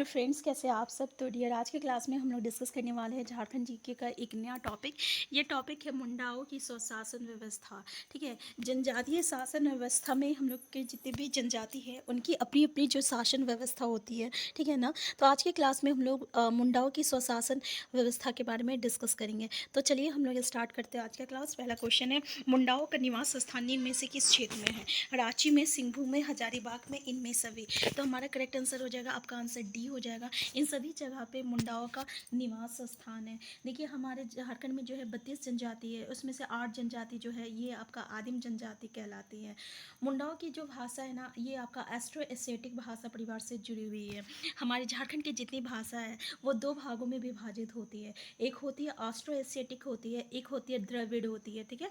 Hello friends, कैसे हैं आप सब। तो डियर, आज के क्लास में हम लोग डिस्कस करने वाले हैं झारखंड जीके का एक नया टॉपिक। ये टॉपिक है मुंडाओं की स्वशासन व्यवस्था। ठीक है, जनजातीय शासन व्यवस्था में हम लोग के जितने भी जनजाति है उनकी अपनी अपनी जो शासन व्यवस्था होती है, ठीक है ना। तो आज के क्लास में हम लोग मुंडाओं की स्वशासन व्यवस्था के बारे में डिस्कस करेंगे। तो चलिए हम लोग स्टार्ट करते हैं आज का क्लास। पहला क्वेश्चन है, मुंडाओं का निवास स्थान निम्न में से किस क्षेत्र में है। रांची में, सिंहभूम में, हजारीबाग में, इनमें सभी। तो हमारा करेक्ट आंसर हो जाएगा, आपका आंसर डी हो जाएगा। इन सभी जगह पे मुंडाओं का निवास स्थान है। देखिए, हमारे झारखंड में जो है 32 जनजाति है, उसमें से 8 जनजाति जो है ये आपका आदिम जनजाति कहलाती है। मुंडाओं की जो भाषा है ना, ये आपका एस्ट्रो एशियाटिक भाषा परिवार से जुड़ी हुई है। हमारे झारखंड की जितनी भाषा है वो 2 भागों में विभाजित होती है। एक होती है ऑस्ट्रो एशियाटिक होती है, एक होती है द्रविड़ होती है। ठीक है,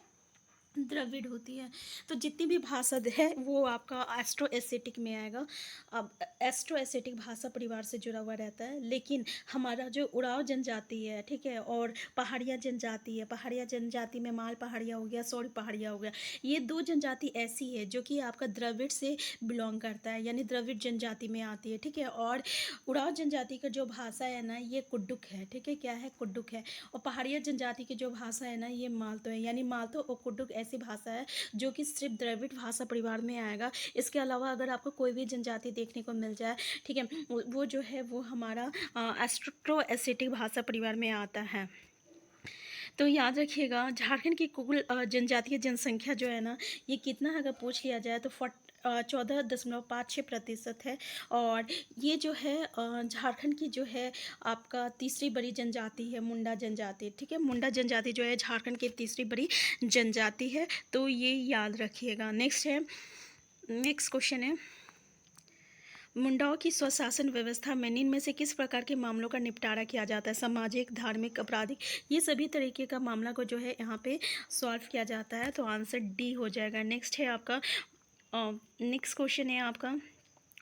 द्रविड़ होती है। तो जितनी भी भाषा है वो आपका एस्ट्रो एसेटिक में आएगा। अब एस्ट्रो एसेटिक भाषा परिवार से जुड़ा हुआ रहता है। लेकिन हमारा जो उड़ाव जनजाति है, ठीक है, और पहाड़िया जनजाति है, पहाड़िया जनजाति में माल पहाड़िया हो गया, सौर पहाड़िया हो गया, ये 2 जनजाति ऐसी है जो कि आपका द्रविड़ से बिलोंग करता है, यानी द्रविड़ जनजाति में आती है। ठीक है, और उड़ाव जनजाति का जो भाषा है ना, ये कुड्डुक है। ठीक है, क्या है, कुड्डुक है। और पहाड़िया जनजाति की जो भाषा है ना, ये मालतो है, यानी मालतो और कुड्डुक ऐसी भाषा है जो कि सिर्फ द्रविड़ भाषा परिवार में आएगा। इसके अलावा अगर आपको कोई भी जनजाति देखने को मिल जाए, ठीक है, वो जो है वो हमारा एस्ट्रो एसिटिक भाषा परिवार में आता है। तो याद रखिएगा, झारखंड की कुल जनजातीय जनसंख्या जो है ना, ये कितना अगर पूछ लिया जाए तो 14.56% है। और ये जो है झारखंड की जो है आपका तीसरी बड़ी जनजाति है मुंडा जनजाति। ठीक है, मुंडा जनजाति जो है झारखंड की तीसरी बड़ी जनजाति है। तो ये याद रखिएगा। नेक्स्ट क्वेश्चन है, मुंडाओं की स्वशासन व्यवस्था में निम्न में से किस प्रकार के मामलों का निपटारा किया जाता है। सामाजिक, धार्मिक, आपराधिक, ये सभी तरीके का मामला को जो है यहाँ पे सॉल्व किया जाता है। तो आंसर डी हो जाएगा। नेक्स्ट है आपका, नेक्स्ट क्वेश्चन है आपका,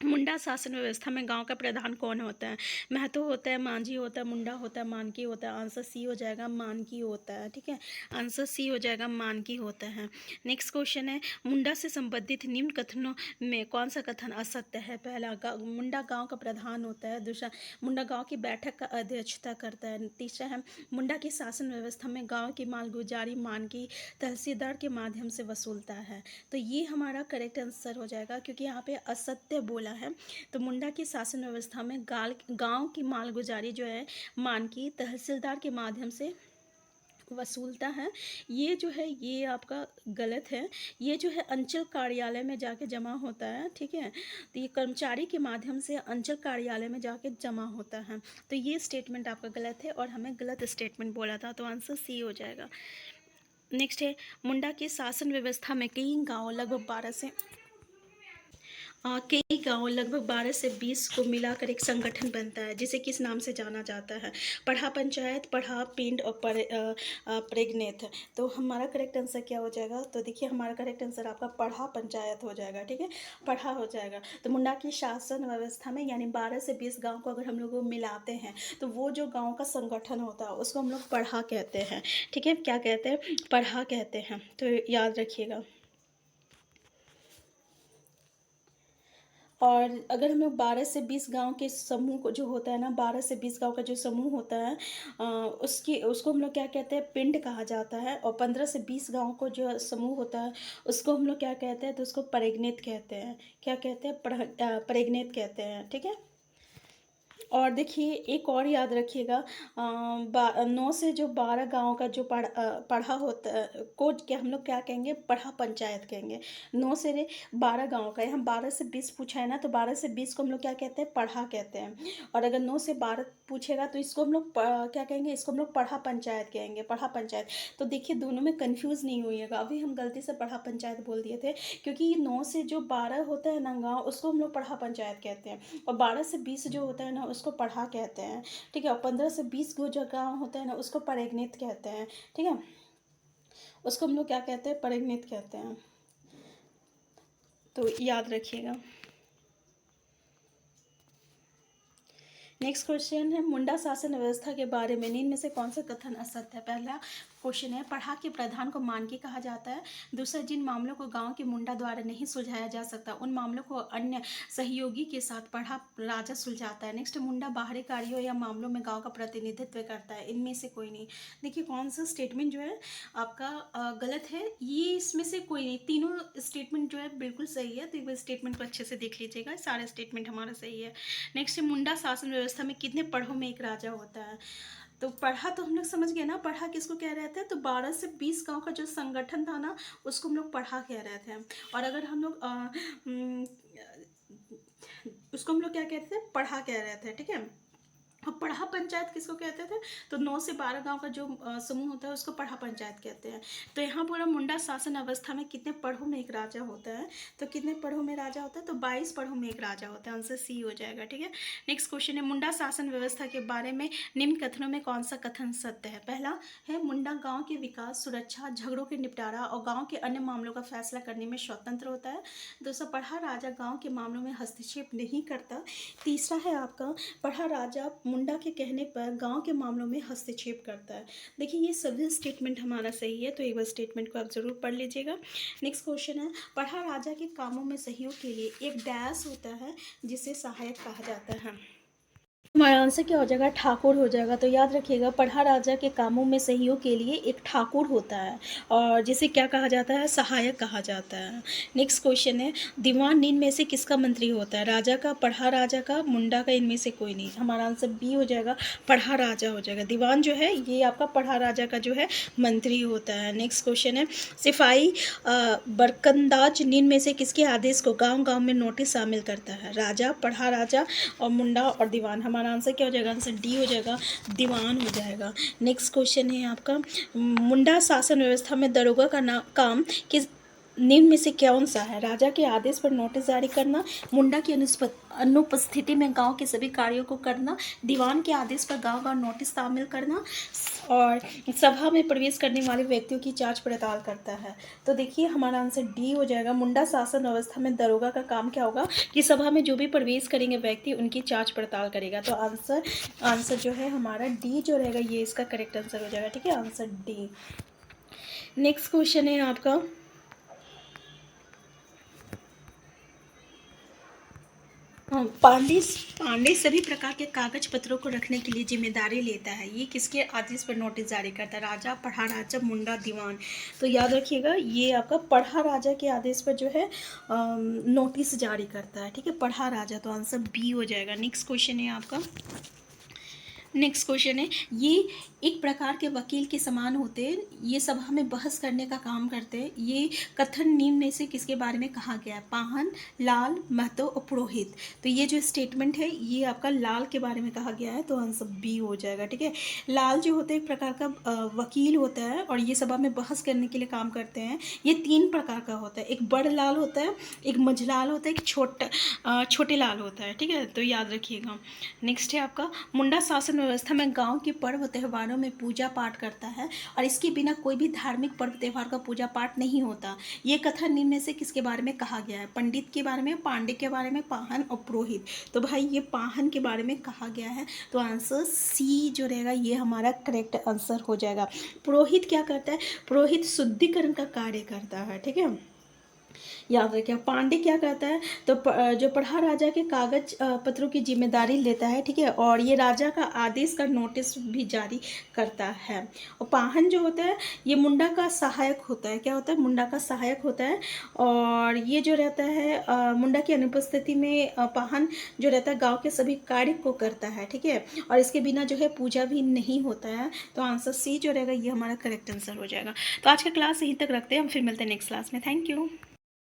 मुंडा शासन व्यवस्था में गांव का प्रधान कौन होता है। महतो होता है, मांझी होता है, मुंडा होता है, मानकी होता है। आंसर सी हो जाएगा, मानकी होता है। ठीक है, आंसर सी हो जाएगा, मानकी होता है। नेक्स्ट क्वेश्चन है, मुंडा से संबंधित निम्न कथनों में कौन सा कथन असत्य है। पहला, मुंडा गांव का प्रधान होता है। दूसरा, मुंडा गांव की बैठक का अध्यक्षता करता है। तीसरा है, मुंडा की शासन व्यवस्था में गाँव की मालगुजारी मानकी तहसीलदार के माध्यम से वसूलता है। तो ये हमारा करेक्ट आंसर हो जाएगा, क्योंकि यहाँ पे असत्य बोला है। तो मुंडा की शासन व्यवस्था में गांव की मालगुजारी जो है मानकी तहसीलदार के माध्यम से वसूलता है। ये जो है ये आपका गलत है। ये जो है अंचल कार्यालय में जाके जमा होता है। ठीक है, तो ये कर्मचारी के माध्यम से अंचल कार्यालय में जाके जमा होता है। तो ये स्टेटमेंट आपका गलत है और हमें गलत स्टेटमेंट बोला था। तो आंसर सी हो जाएगा। नेक्स्ट है, मुंडा की शासन व्यवस्था में कई गाँव लगभग 12 से 20 को मिलाकर एक संगठन बनता है, जिसे किस नाम से जाना जाता है। पढ़ा पंचायत, पढ़ा पिंड और प्रेगनेथ। तो हमारा करेक्ट आंसर क्या हो जाएगा। तो देखिए, हमारा करेक्ट आंसर आपका पढ़ा पंचायत हो जाएगा। ठीक है, पढ़ा हो जाएगा। तो मुंडा की शासन व्यवस्था में यानी 12 से 20 गाँव को अगर हम लोग मिलाते हैं तो वो जो गाँव का संगठन होता है उसको हम लोग पढ़ा कहते हैं। ठीक है, क्या कहते हैं, पढ़ा कहते हैं। तो याद रखिएगा। और अगर हम लोग 12 से 20 गांव के समूह को जो होता है ना, 12 से 20 गांव का जो समूह होता है उसको हम लोग क्या कहते हैं, पिंड कहा जाता है। और 15 से 20 गांव को जो समूह होता है उसको हम लोग क्या कहते हैं, तो उसको परेगनेत कहते हैं। क्या कहते हैं, परेगनेत कहते हैं। ठीक है, और देखिए एक और याद रखिएगा, 9 से जो 12 गांव का जो पढ़ा होता है को क्या हम लोग क्या कहेंगे, पढ़ा पंचायत कहेंगे। 9 से 12 गांव का, हम 12 से 20 पूछा है ना, तो 12 से 20 को हम लोग क्या कहते हैं, पढ़ा कहते हैं। और अगर 9 से 12 पूछेगा तो इसको हम लोग क्या कहेंगे, इसको हम लोग पढ़ा पंचायत कहेंगे, पढ़ा पंचायत। तो देखिए, दोनों में कन्फ्यूज़ नहीं होइएगा। अभी हम गलती से पढ़ा पंचायत बोल दिए थे, क्योंकि ये 9 से जो 12 होता है ना गाँव, उसको हम लोग पढ़ा पंचायत कहते हैं। और 12 से 20 जो होता है ना उसको पढ़ा कहते हैं। ठीक है, और 15 से 20 को जो गाँव होता है ना उसको परेगनेत कहते हैं। ठीक है, उसको हम लोग क्या कहते हैं, परेगनेत कहते हैं। तो याद रखिएगा। नेक्स्ट क्वेश्चन है, मुंडा शासन व्यवस्था के बारे में निम्न में से कौन सा कथन असत्य है। पहला, क्वेश्चन है, पढ़ा के प्रधान को मानकी कहा जाता है। दूसरा, जिन मामलों को गांव के मुंडा द्वारा नहीं सुलझाया जा सकता उन मामलों को अन्य सहयोगी के साथ पढ़ा राजा सुलझाता है। नेक्स्ट, मुंडा बाहरी कार्यों या मामलों में गांव का प्रतिनिधित्व करता है। इनमें से कोई नहीं। देखिए कौन सा स्टेटमेंट जो है आपका गलत है, ये इसमें से कोई नहीं। तीनों स्टेटमेंट जो है बिल्कुल सही है, तो एक बार स्टेटमेंट को अच्छे से देख लीजिएगा, सारे स्टेटमेंट हमारा सही है। नेक्स्ट, मुंडा शासन व्यवस्था में कितने पढ़ों में एक राजा होता है। तो पढ़ा तो हम लोग समझ गए ना, पढ़ा किसको कह रहे थे, तो 12 से 20 गांव का जो संगठन था ना, उसको हम लोग पढ़ा कह रहे थे। और अगर हम लोग उसको हम लोग क्या कहते थे, पढ़ा कह रहे थे, ठीक है। अब पढ़ा पंचायत किसको कहते थे, तो 9 से 12 गांव का जो समूह होता है उसको पढ़ा पंचायत कहते हैं। तो यहाँ पूरा मुंडा शासन अवस्था में कितने पढ़ों में एक राजा होता है, तो कितने पढ़ों में राजा होता है, तो 22 पढ़ों में एक राजा होता है। आंसर सी हो जाएगा, ठीक है। नेक्स्ट क्वेश्चन है, मुंडा शासन व्यवस्था के बारे में निम्न कथनों में कौन सा कथन सत्य है। पहला है, मुंडा गाँव के विकास, सुरक्षा, झगड़ों के निपटारा और गाँव के अन्य मामलों का फैसला करने में स्वतंत्र होता है। दूसरा, पढ़ा राजा गाँव के मामलों में हस्तक्षेप नहीं करता। तीसरा है आपका, पढ़ा राजा मुंडा के कहने पर गांव के मामलों में हस्तक्षेप करता है। देखिए ये सभी स्टेटमेंट हमारा सही है, तो एक बार स्टेटमेंट को आप जरूर पढ़ लीजिएगा। नेक्स्ट क्वेश्चन है, पढ़ा राजा के कामों में सहयोग के लिए एक डैश होता है जिसे सहायक कहा जाता है। हमारा आंसर क्या हो जाएगा, ठाकुर हो जाएगा। तो याद रखिएगा, पढ़ा राजा के कामों में सहयोग के लिए एक ठाकुर होता है और जिसे क्या कहा जाता है, सहायक कहा जाता है। नेक्स्ट क्वेश्चन है, दीवान निम्न में से किसका मंत्री होता है। राजा का, पढ़ा राजा का, मुंडा का, इनमें से कोई नहीं। हमारा आंसर बी हो जाएगा, पढ़ा राजा हो जाएगा। दीवान जो है ये आपका पढ़ा राजा का जो है मंत्री होता है। नेक्स्ट क्वेश्चन है, सिपाही बरकंदाज निम्न में से किसके आदेश को गाँव गाँव में नोटिस शामिल करता है। राजा, पढ़ा राजा और मुंडा और दीवान। हमारा आंसर क्या हो जाएगा, आंसर डी हो जाएगा, दीवान हो जाएगा। नेक्स्ट क्वेश्चन है आपका, मुंडा शासन व्यवस्था में दरोगा का काम किस निम्न में से कौन सा है। राजा के आदेश पर नोटिस जारी करना, मुंडा की अनुपस्थिति में गांव के सभी कार्यों को करना, दीवान के आदेश पर गांव गांव नोटिस शामिल करना और सभा में प्रवेश करने वाले व्यक्तियों की जांच पड़ताल करता है। तो देखिए हमारा आंसर डी हो जाएगा, मुंडा शासन व्यवस्था में दरोगा का काम क्या होगा कि सभा में जो भी प्रवेश करेंगे व्यक्ति उनकी जांच पड़ताल करेगा। तो आंसर जो है हमारा डी जो रहेगा ये इसका करेक्ट आंसर हो जाएगा, ठीक है, आंसर डी। नेक्स्ट क्वेश्चन है आपका, पांडे सभी प्रकार के कागज पत्रों को रखने के लिए जिम्मेदारी लेता है। ये किसके आदेश पर नोटिस जारी करता है, राजा, पढ़ा राजा, मुंडा, दीवान। तो याद रखिएगा ये आपका पढ़ा राजा के आदेश पर जो है नोटिस जारी करता है, ठीक है, पढ़ा राजा। तो आंसर बी हो जाएगा। नेक्स्ट क्वेश्चन है आपका, नेक्स्ट क्वेश्चन है, ये एक प्रकार के वकील के समान होते हैं, ये सभा में बहस करने का काम करते हैं। ये कथन निम्न में से किसके बारे में कहा गया है, पाहन, लाल, महतो और पुरोहित। तो ये जो स्टेटमेंट है ये आपका लाल के बारे में कहा गया है, तो आंसर बी हो जाएगा, ठीक है। लाल जो होता है एक प्रकार का वकील होता है और ये सभा में बहस करने के लिए काम करते हैं। ये 3 प्रकार का होता है, एक बड़ लाल होता है, एक मझलाल होता है, एक छोटे लाल होता है, ठीक है, तो याद रखिएगा। नेक्स्ट है आपका, मुंडा शासन व्यवस्था में गांव के पर्व त्योहारों में पूजा पाठ करता है और इसके बिना कोई भी धार्मिक पर्व त्योहार का पूजा पाठ नहीं होता। ये कथन निम्न में से किसके बारे में कहा गया है, पंडित के बारे में, पांडे के बारे में, पाहन और पुरोहित। तो भाई ये पाहन के बारे में कहा गया है, तो आंसर सी जो रहेगा ये हमारा करेक्ट आंसर हो जाएगा। पुरोहित क्या करता है, पुरोहित शुद्धिकरण का कार्य करता है, ठीक है, याद रखिए। पांडे क्या कहता है, तो जो पढ़ा राजा के कागज पत्रों की जिम्मेदारी लेता है, ठीक है, और ये राजा का आदेश का नोटिस भी जारी करता है। और पाहन जो होता है ये मुंडा का सहायक होता है, क्या होता है, मुंडा का सहायक होता है। और ये जो रहता है मुंडा की अनुपस्थिति में पाहन जो रहता है गाँव के सभी कार्य को करता है, ठीक है, और इसके बिना जो है पूजा भी नहीं होता है। तो आंसर सी जो रहेगा ये हमारा करेक्ट आंसर हो जाएगा। तो आज का क्लास यहीं तक रखते हैं, हम फिर मिलते हैं नेक्स्ट क्लास में। Thank you.